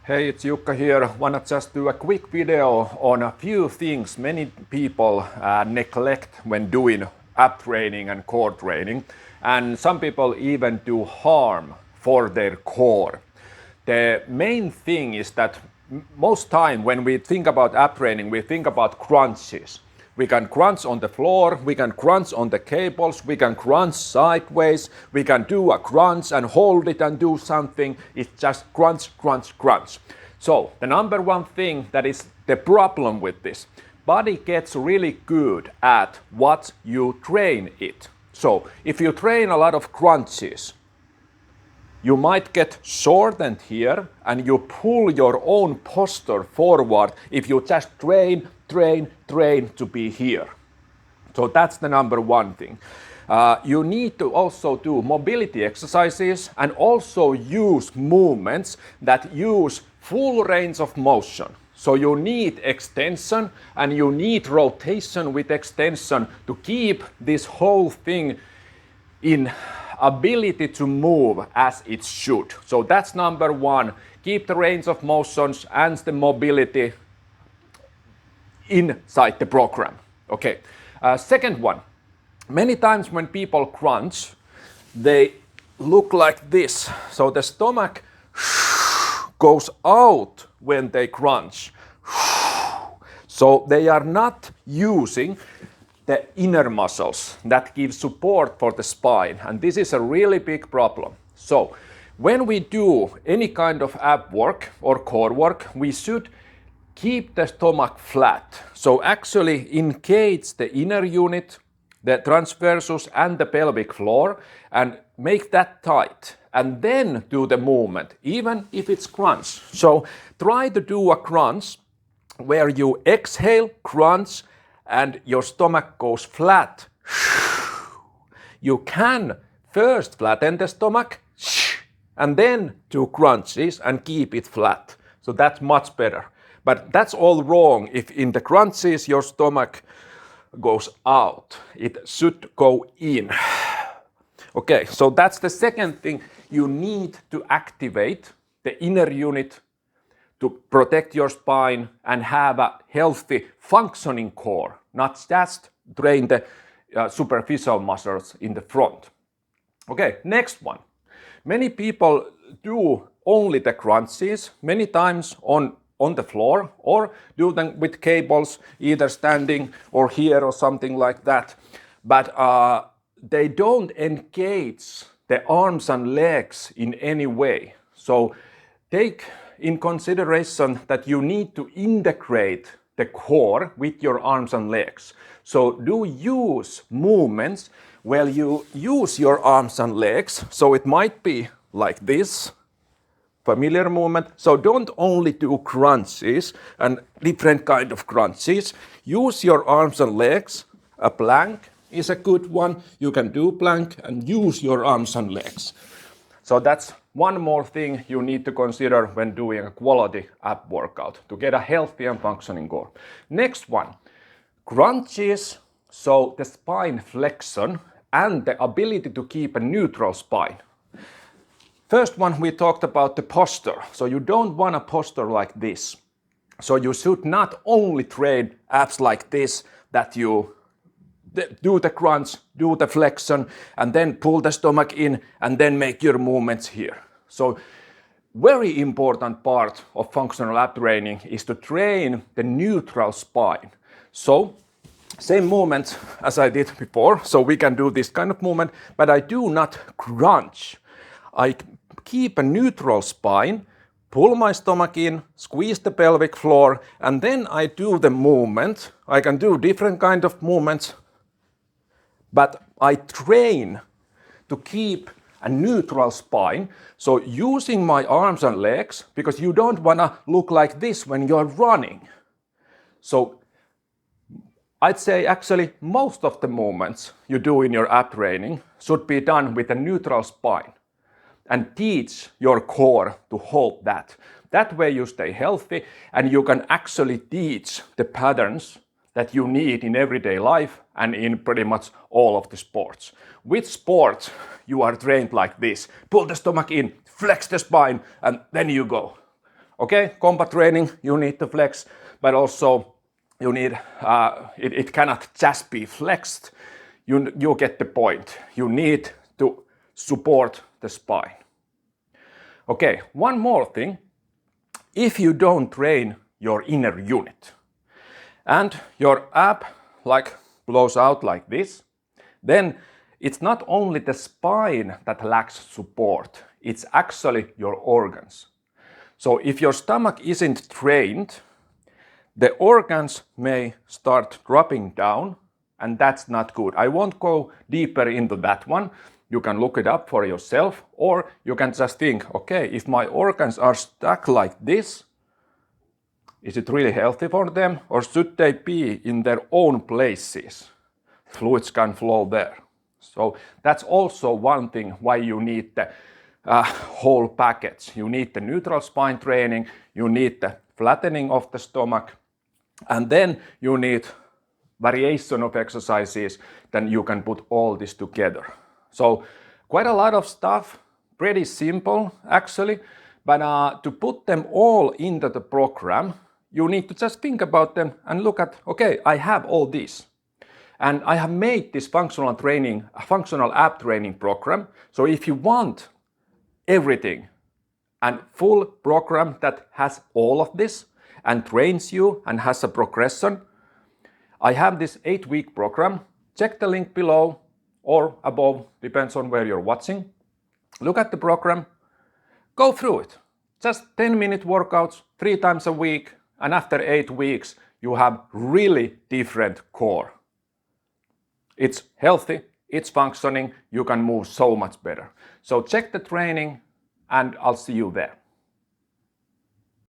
Hey, it's Jukka here. Wanna just do a quick video on a few things many people neglect when doing ab training and core training, and some people even do harm for their core. The main thing is that most time when we think about ab training, we think about crunches. We can crunch on the floor, we can crunch on the cables, we can crunch sideways, we can do a crunch and hold it and do something. It's just crunch, crunch, crunch. So the number one thing that is the problem with this, body gets really good at what you train it. So if you train a lot of crunches, you might get shortened here and you pull your own posture forward if you just train to be here. So that's the number one thing. You need to also do mobility exercises and also use movements that use full range of motion. So you need extension and you need rotation with extension to keep this whole thing in ability to move as it should. So that's number one. Keep the range of motions and the mobility inside the program. Okay. Second one. Many times when people crunch, they look like this. So the stomach goes out when they crunch. So they are not using the inner muscles that give support for the spine, and this is a really big problem. So when we do any kind of ab work or core work, we should keep the stomach flat. So actually engage the inner unit, the transversus and the pelvic floor, and make that tight, and then do the movement, even if it's crunch. So try to do a crunch where you exhale, crunch, and your stomach goes flat. You can first flatten the stomach and then do crunches and keep it flat. So that's much better. But that's all wrong if in the crunches your stomach goes out. It should go in. Okay, so that's the second thing. You need to activate the inner unit to protect your spine and have a healthy functioning core, not just train the superficial muscles in the front. Okay, next one. Many people do only the crunches, many times on the floor, or do them with cables, either standing or here or something like that. But they don't engage the arms and legs in any way. So take in consideration that you need to integrate the core with your arms and legs. So do use movements where you use your arms and legs. So it might be like this, familiar movement. So don't only do crunches and different kind of crunches. Use your arms and legs. A plank is a good one. You can do plank and use your arms and legs. So that's one more thing you need to consider when doing a quality ab workout to get a healthy and functioning core. Next one, crunches, so the spine flexion and the ability to keep a neutral spine. First one, we talked about the posture. So you don't want a posture like this. So you should not only train abs like this, that you do the crunch, do the flexion, and then pull the stomach in, and then make your movements here. So very important part of functional ab training is to train the neutral spine. So same movement as I did before, so we can do this kind of movement, but I do not crunch. I keep a neutral spine, pull my stomach in, squeeze the pelvic floor, and then I do the movement. I can do different kind of movements, but I train to keep a neutral spine. So using my arms and legs, because you don't want to look like this when you're running. So I'd say actually most of the movements you do in your ab training should be done with a neutral spine, and teach your core to hold that. That way you stay healthy and you can actually teach the patterns that you need in everyday life and in pretty much all of the sports. With sports, you are trained like this. Pull the stomach in, flex the spine, and then you go. Okay, combat training, you need to flex, but also you need, it cannot just be flexed. You get the point. You need to support the spine. Okay, one more thing. If you don't train your inner unit and your ab like blows out like this, then it's not only the spine that lacks support, it's actually your organs. So if your stomach isn't trained, the organs may start dropping down, and that's not good. I won't go deeper into that one. You can look it up for yourself, or you can just think, okay, if my organs are stuck like this, is it really healthy for them, or should they be in their own places? Fluids can flow there. So that's also one thing why you need the whole package. You need the neutral spine training, you need the flattening of the stomach, and then you need variation of exercises, then you can put all this together. So quite a lot of stuff, pretty simple actually, but to put them all into the program, you need to just think about them and look at, okay, I have all these. And I have made this functional ab training program. So if you want everything and full program that has all of this and trains you and has a progression, I have this 8-week program. Check the link below or above, depends on where you're watching. Look at the program, go through it. Just 10-minute workouts 3 times a week, and after 8 weeks, you have really different core. It's healthy, it's functioning, you can move so much better. So check the training and I'll see you there.